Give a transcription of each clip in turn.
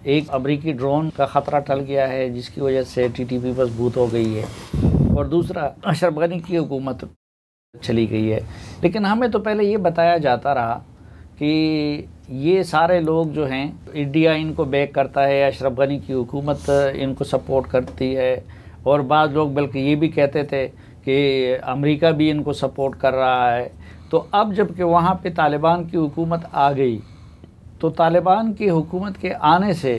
एक अमरीकी ड्रोन का ख़तरा टल गया है जिसकी वजह से टीटीपी मजबूत हो गई है, और दूसरा अशरफ गनी की हुकूमत चली गई है। लेकिन हमें तो पहले ये बताया जाता रहा कि ये सारे लोग जो हैं, इंडिया इनको बैक करता है, अशरफ गनी की हुकूमत इनको सपोर्ट करती है, और बाद लोग बल्कि ये भी कहते थे कि अमेरिका भी इनको सपोर्ट कर रहा है। तो अब जबकि वहाँ पे तालिबान की हुकूमत आ गई, तो तालिबान की हुकूमत के आने से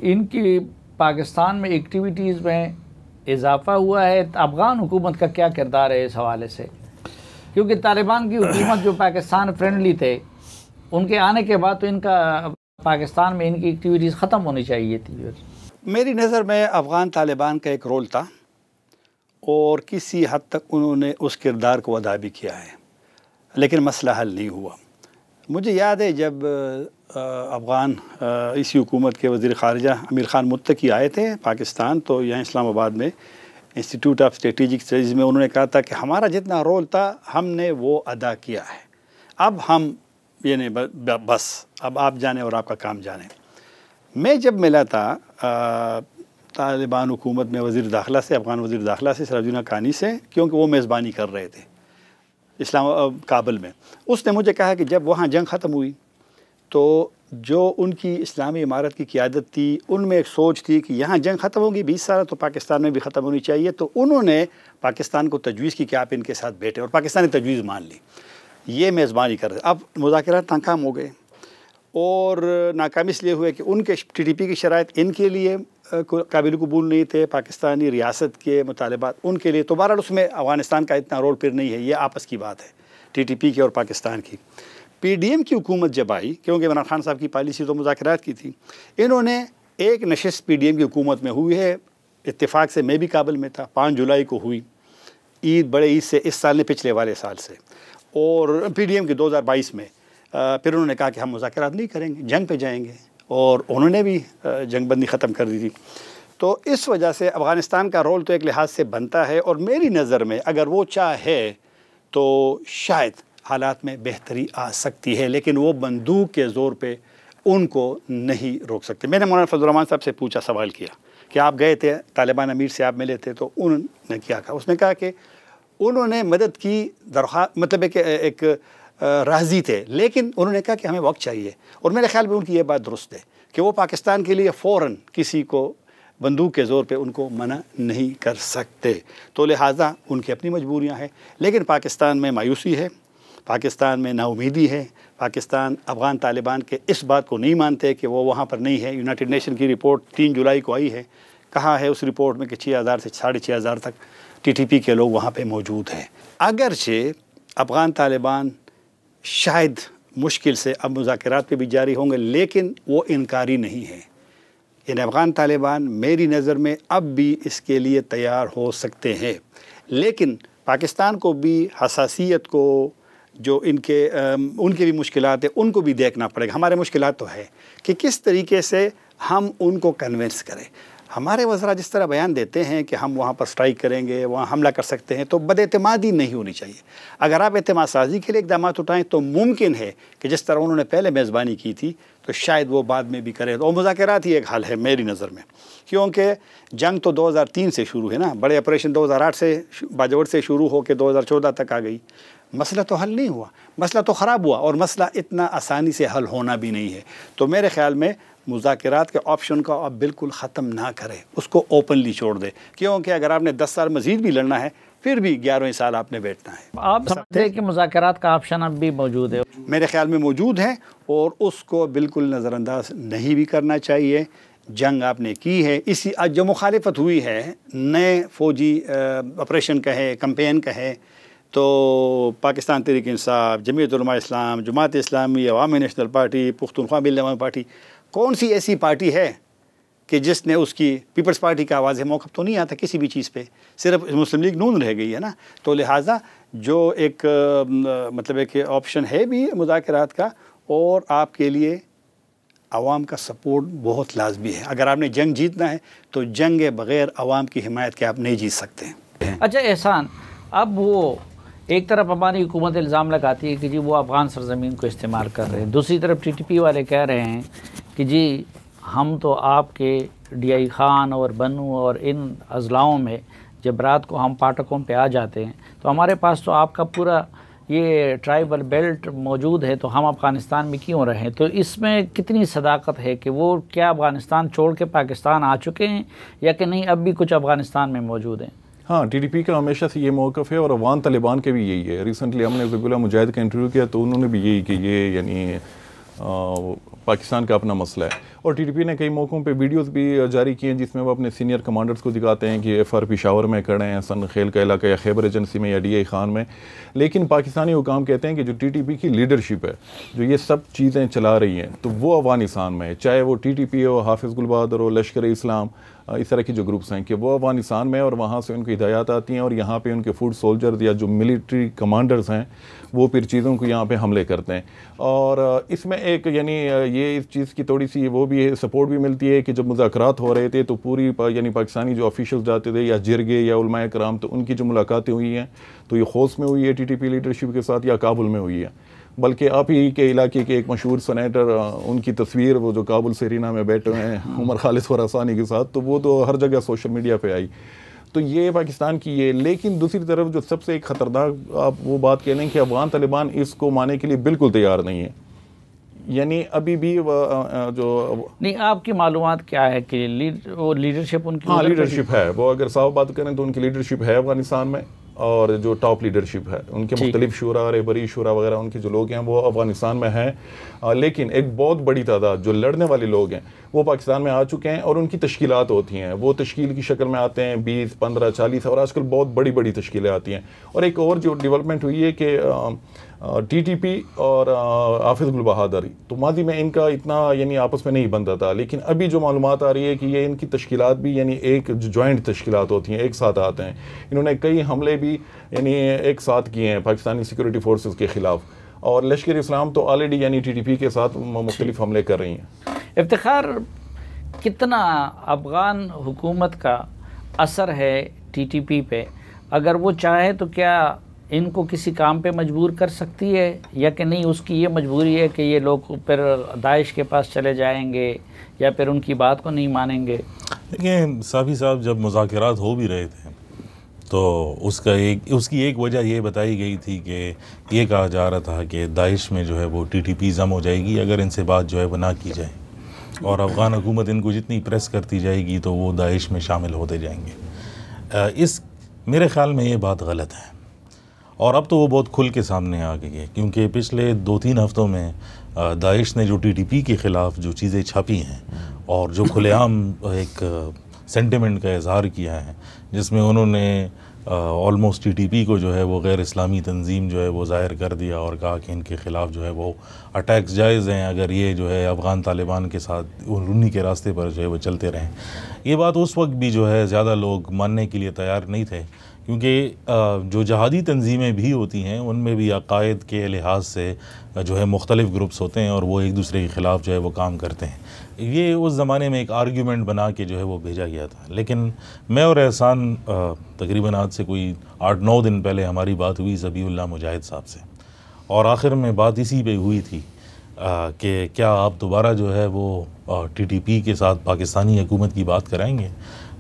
इनकी पाकिस्तान में एक्टिविटीज़ में इजाफ़ा हुआ है। अफ़गान हुकूमत का क्या किरदार है इस हवाले से? क्योंकि तालिबान की हुकूमत जो पाकिस्तान फ्रेंडली थे, उनके आने के बाद तो इनका पाकिस्तान में इनकी एक्टिविटीज़ ख़त्म होनी चाहिए थी। मेरी नज़र में अफ़गान तालिबान का एक रोल था और किसी हद तक उन्होंने उस किरदार को अदा भी किया है, लेकिन मसला हल नहीं हुआ। मुझे याद है जब अफ़गान इसी हुकूमत के वज़ीर ख़ारिजा अमीर ख़ान मुत्तकी आए थे पाकिस्तान, तो यहाँ इस्लामाबाद में इंस्टीट्यूट ऑफ स्ट्रेटेजिक स्टडीज़ में उन्होंने कहा था कि हमारा जितना रोल था हमने वो अदा किया है, अब हम ये नहीं बस अब आप जाने और आपका काम जाने। मैं जब मिला था तालिबान हुकूमत में वज़ीर दाखिला से, अफ़गान वज़ीर दाखिला से, सिराजुद्दीन हक्कानी से, क्योंकि वो मेज़बानी कर रहे थे काबुल में, उसने मुझे कहा कि जब वहाँ जंग ख़त्म हुई तो जो उनकी इस्लामी इमारत की क़ियादत थी, उनमें एक सोच थी कि यहाँ जंग ख़त्म होगी 20 साल, तो पाकिस्तान में भी ख़त्म होनी चाहिए। तो उन्होंने पाकिस्तान को तजवीज़ की कि आप इनके साथ बैठे, और पाकिस्तान ने तजवीज़ मान ली, ये मेज़बानी कर रहे। अब मुज़ाकरात नाकाम हो गए, और नाकाम इसलिए हुए कि उनके टीटीपी की शराइत इनके लिए काबिल कबूल नहीं थे, पाकिस्तानी रियासत के मुतालबात उनके लिए। तो बहरहाल उसमें अफ़गानिस्तान का इतना रोल फिर नहीं है, ये आपस की बात है टीटीपी की और पाकिस्तान की। पीडीएम की हुकूमत जब आई, क्योंकि इमरान खान साहब की पॉलिसी तो मुज़ाकरात की थी, इन्होंने एक नशिस्त पीडीएम की हुकूमत में हुई है, इत्तेफाक से मैं भी काबुल में था, 5 जुलाई को हुई, ईद बड़े ईद से इस साल ने पिछले वाले साल से, और पीडीएम की 2022 में फिर उन्होंने कहा कि हम मुज़ाकरात नहीं करेंगे, जंग पे जाएंगे, और उन्होंने भी जंगबंदी ख़त्म कर दी थी। तो इस वजह से अफ़गानिस्तान का रोल तो एक लिहाज से बनता है, और मेरी नज़र में अगर वो चाहे तो शायद हालात में बेहतरी आ सकती है, लेकिन वो बंदूक के ज़ोर पे उनको नहीं रोक सकते। मैंने मौलाना फजल रहमान साहब से पूछा, सवाल किया कि आप गए थे तालिबान अमीर से, आप मिले थे, तो उन्होंने क्या कहा? उसने कहा कि उन्होंने मदद की दरख्वास्त, मतलब एक राज़ी थे, लेकिन उन्होंने कहा कि हमें वक्त चाहिए। और मेरे ख़्याल में उनकी ये बात दुरुस्त है कि वो पाकिस्तान के लिए फ़ौरन किसी को बंदूक के ज़ोर पे उनको मना नहीं कर सकते, तो लिहाजा उनकी अपनी मजबूरियां हैं। लेकिन पाकिस्तान में मायूसी है, पाकिस्तान में नाउमीदी है, पाकिस्तान अफ़गान तालिबान के इस बात को नहीं मानते कि वो वहाँ पर नहीं है। यूनाइटेड नेशन की रिपोर्ट 3 जुलाई को आई है, कहा है उस रिपोर्ट में कि 6000 से 6500 तक टीटीपी के लोग वहाँ पर मौजूद हैं। अगरचे अफ़गान तालिबान शायद मुश्किल से अब मुज़ाकरात पे भी जारी होंगे, लेकिन वो इनकारी नहीं है। इन अफ़गान तालिबान मेरी नज़र में अब भी इसके लिए तैयार हो सकते हैं, लेकिन पाकिस्तान को भी हसासियत को, जो उनके भी मुश्किलात है, उनको भी देखना पड़ेगा। हमारे मुश्किलात तो है कि किस तरीके से हम उनको कन्विंस करें। हमारे वज़रा जिस तरह बयान देते हैं कि हम वहाँ पर स्ट्राइक करेंगे, वहाँ हमला कर सकते हैं, तो बदएतमादी नहीं होनी चाहिए। अगर आप एतमाद साजी के लिए इक़दाम उठाएँ तो मुमकिन है कि जिस तरह उन्होंने पहले मेज़बानी की थी तो शायद वो बाद में भी करें। तो मुज़ाकरात ही एक हल है मेरी नज़र में, क्योंकि जंग तो 2003 से शुरू है ना, बड़े ऑपरेशन 2008 से बाजवट से शुरू होकर 2014 तक आ गई। मसला तो हल नहीं हुआ, मसला तो ख़राब हुआ, और मसला इतना आसानी से हल होना भी नहीं है। तो मेरे ख़्याल में मुज़ाकरात के ऑप्शन को आप बिल्कुल ख़त्म ना करें, उसको ओपनली छोड़ दें, क्योंकि अगर आपने 10 साल मज़ीद भी लड़ना है, फिर भी 11वें साल आपने बैठना है। आप समझते हैं कि मुज़ाकरात का ऑप्शन अब भी मौजूद है? मेरे ख़्याल में मौजूद है, और उसको बिल्कुल नज़रअंदाज नहीं भी करना चाहिए। जंग आपने की है, इसी जो मुखालिफत हुई है, नए फ़ौजी ऑपरेशन कहे, कैंपेन कहे, तो पाकिस्तान तहरीक इंसाफ, जमीयत उलमा इस्लाम, जमात इस्लामी, अवामी नेशनल पार्टी, पुख्तूनख्वा मिल्लत पार्टी, कौन सी ऐसी पार्टी है कि जिसने उसकी पीपल्स पार्टी का आवाज़ मौक़िफ़ तो नहीं आता किसी भी चीज़ पे, सिर्फ मुस्लिम लीग नून रह गई है ना। तो लिहाजा जो एक मतलब एक ऑप्शन है भी मुज़ाकरात का, और आपके लिए आवाम का सपोर्ट बहुत लाजमी है। अगर आपने जंग जीतना है तो जंग बग़ैर आवाम की हिमायत के आप नहीं जीत सकते। अच्छा एहसान, अब वो एक तरफ हमारी हुकूमत इल्ज़ाम लगाती है कि जी वो अफ़गान सरज़मीन को इस्तेमाल कर रहे हैं, दूसरी तरफ टीटीपी वाले कह रहे हैं कि जी हम तो आपके DI खान और बनू और इन अजलाओं में जब रात को हम पाठकों पे आ जाते हैं तो हमारे पास तो आपका पूरा ये ट्राइबल बेल्ट मौजूद है, तो हम अफ़गानिस्तान में क्यों रहें? तो इसमें कितनी सदाकत है कि वो क्या अफ़गानिस्तान छोड़ के पाकिस्तान आ चुके हैं या कि नहीं, अब भी कुछ अफ़गानिस्तान में मौजूद हैं? हाँ, TTP का हमेशा से ये मौक़िफ़ है और अफ़गान तालिबान के भी यही है। रिसेंटली हमने ज़बीहुल्लाह मुजाहिद का इंटरव्यू किया तो उन्होंने भी यही कि ये यानी पाकिस्तान का अपना मसला है। और TTP ने कई मौक़ों पे वीडियोस भी जारी किए हैं जिसमें वो अपने सीनियर कमांडर्स को दिखाते हैं कि FR पेशावर में खड़े हैं, सन खेल का इलाका या खैबर एजेंसी में या DI खान में। लेकिन पाकिस्तानी हुकाम कहते हैं कि जो TTP की लीडरशिप है, जो ये सब चीज़ें चला रही हैं, तो वो अफ़गानिस्तान में है, चाहे वो TTP हो, हाफिज़ गुल बहादुर हो, लश्कर इस्लाम, इस तरह की जो ग्रुप्स हैं कि वो अफ़गानिस्तान में और वहाँ से उनकी हिदायत आती हैं और यहाँ पे उनके फुट सोल्जर्स या जो मिलिट्री कमांडर्स हैं वो फिर चीज़ों को यहाँ पे हमले करते हैं। और इसमें एक यानी ये इस चीज़ की थोड़ी सी वो भी सपोर्ट भी मिलती है कि जब मुज़ाकरात हो रहे थे तो पूरी यानी पाकिस्तानी जो ऑफिशियल्स जाते थे या जिरगे या उलमाए कराम, तो उनकी जो मुलाकातें हुई हैं तो ये खोस में हुई है TTP लीडरशिप के साथ या काबुल में हुई है। बल्कि आप ही के इलाके के एक मशहूर सेनेटर, उनकी तस्वीर वो जो काबुल सेरीना में बैठे हुए हैं उमर खालिद खुरासानी के साथ, तो वो तो हर जगह सोशल मीडिया पे आई। तो ये पाकिस्तान की ये। लेकिन दूसरी तरफ जो सबसे एक ख़तरनाक आप वो बात कह लें कि अफ़गान तालिबान इसको मानने के लिए बिल्कुल तैयार नहीं है। यानी अभी भी जो नहीं, आपकी मालूमात क्या है कि वो लीडरशिप उनकी? हाँ, लीडरशिप है। वो अगर साफ बात करें तो उनकी लीडरशिप है अफ़गानिस्तान में, और जो टॉप लीडरशिप है उनके मुख्तलिफ शुरा, रहबरी शुरा वगैरह उनके जो लोग हैं वो अफ़गानिस्तान में हैं। लेकिन एक बहुत बड़ी तादाद जो लड़ने वाले लोग हैं वो पाकिस्तान में आ चुके हैं और उनकी तश्कीलात होती हैं, वो तश्कील की शक्ल में आते हैं 20, 15, 40 और आजकल बहुत बड़ी बड़ी तश्कीलें आती हैं। और एक और जो डेवलपमेंट हुई है कि TTP और हाफिज़ गुल बहादुर, तो माजी में इनका इतना यानी आपस में नहीं बनता था, लेकिन अभी जो मालूमात आ रही है कि ये इनकी तश्कीलात भी यानी एक जॉइंट तश्कीलात होती हैं, एक साथ आते हैं। इन्होंने कई हमले भी यानी एक साथ किए हैं पाकिस्तानी सिक्योरिटी फोर्सेस के ख़िलाफ़, और लश्कर इस्लाम तो ऑलरेडी यानी TTP के साथ मुख्तलिफ हमले कर रही हैं। इफ्तिखार, कितना अफ़गान हुकूमत का असर है TTP पे? अगर वो चाहे तो क्या इनको किसी काम पे मजबूर कर सकती है या कि नहीं, उसकी ये मजबूरी है कि ये लोग फिर दाइश के पास चले जाएंगे या फिर उनकी बात को नहीं मानेंगे? देखिए साफ़ी साहब, जब मुज़ाकरात हो भी रहे थे तो उसकी एक वजह ये बताई गई थी कि ये कहा जा रहा था कि दाइश में जो है वो TTP जम हो जाएगी अगर इनसे बात जो है वो ना की जाए, और अफ़गान हुकूमत इनको जितनी प्रेस करती जाएगी तो वो दाइश में शामिल होते जाएंगे। मेरे ख़्याल में ये बात गलत है, और अब तो वो बहुत खुल के सामने आ गई है, क्योंकि पिछले 2-3 हफ़्तों में दाइश ने जो TTP के ख़िलाफ़ जो चीज़ें छापी हैं और जो खुलेआम एक सेंटिमेंट का इज़हार किया है, जिसमें उन्होंने ऑलमोस्ट TTP को जो है वो गैर इस्लामी तंजीम जो है वो ज़ाहिर कर दिया और कहा कि इनके ख़िलाफ़ जो है वो अटैक्स जायज़ हैं अगर ये जो है अफ़गान तालिबान के साथ उन्हीं के रास्ते पर जो है वो चलते रहें। ये बात उस वक्त भी जो है ज़्यादा लोग मानने के लिए तैयार नहीं थे, क्योंकि जो जहादी तंजीमें भी होती हैं उनमें भी अकायद के लिहाज से जो है मुख्तलिफ़ ग्रुप्स होते हैं और वो एक दूसरे के ख़िलाफ़ जो है वो काम करते हैं। ये उस ज़माने में एक आर्ग्यूमेंट बना के जो है वो भेजा गया था। लेकिन मैं और एहसान तकरीबन आज से कोई 8-9 दिन पहले हमारी बात हुई ज़बीहुल्लाह मुजाहिद साहब से, और आखिर में बात इसी पे हुई थी कि क्या आप दोबारा जो है वो TTP के साथ पाकिस्तानी हुकूमत की बात कराएंगे।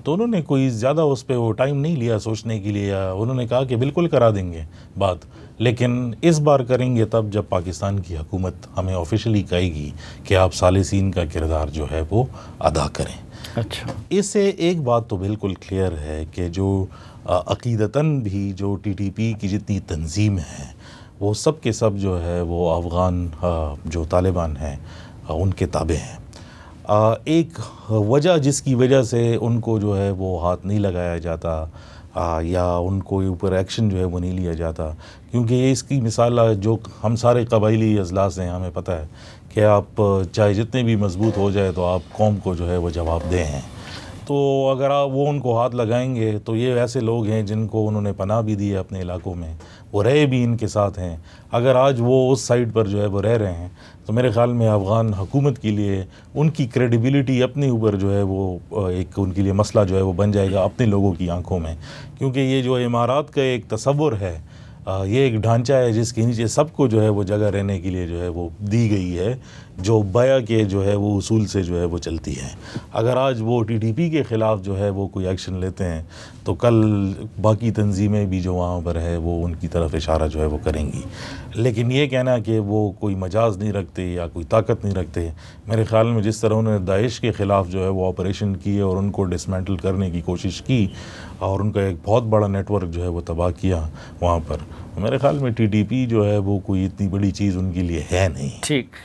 तो उन्होंने कोई ज़्यादा उस पर वो टाइम नहीं लिया सोचने के लिए, या उन्होंने कहा कि बिल्कुल करा देंगे बात, लेकिन इस बार करेंगे तब जब पाकिस्तान की हुकूमत हमें ऑफिशियली कहेगी कि आप सालिसीन का किरदार जो है वो अदा करें। अच्छा, इससे एक बात तो बिल्कुल क्लियर है कि जो अक़ीदतन भी जो TTP की जितनी तंजीम है वो सब के सब जो है वो अफ़गान जो तालिबान हैं उनके ताबे हैं। एक वजह जिसकी वजह से उनको जो है वो हाथ नहीं लगाया जाता या उनको ऊपर एक्शन जो है वो नहीं लिया जाता, क्योंकि इसकी मिसाल जो हम सारे कबाइली अजलास हैं, हमें पता है कि आप चाहे जितने भी मजबूत हो जाए तो आप कौम को जो है वो जवाबदेह हैं। तो अगर आप वो उनको हाथ लगाएंगे तो ये ऐसे लोग हैं जिनको उन्होंने पनाह भी दी है अपने इलाकों में, वो रहे भी इनके साथ हैं। अगर आज वो उस साइड पर जो है वो रह रहे हैं तो मेरे ख़्याल में अफ़गान हुकूमत के लिए उनकी क्रेडिबिलिटी अपने ऊपर जो है वो एक उनके लिए मसला जो है वो बन जाएगा अपने लोगों की आंखों में, क्योंकि ये जो इमारात का एक तसव्वुर है, ये एक ढांचा है जिसके नीचे सबको जो है वो जगह रहने के लिए जो है वो दी गई है, जो बया के जो है वो उसूल से जो है वो चलती है। अगर आज वो टीटीपी के ख़िलाफ़ जो है वो कोई एक्शन लेते हैं तो कल बाकी तंजीमें भी जो वहाँ पर है वो उनकी तरफ इशारा जो है वो करेंगी। लेकिन ये कहना कि वो कोई मजाज नहीं रखते या कोई ताकत नहीं रखते, मेरे ख़्याल में जिस तरह उन्होंने दाइश के ख़िलाफ़ जो है वो ऑपरेशन किए और उनको डिसमेंटल करने की कोशिश की और उनका एक बहुत बड़ा नेटवर्क जो है वो तबाह किया वहाँ पर, मेरे ख्याल में टीटीपी जो है वो कोई इतनी बड़ी चीज़ उनके लिए है नहीं। ठीक।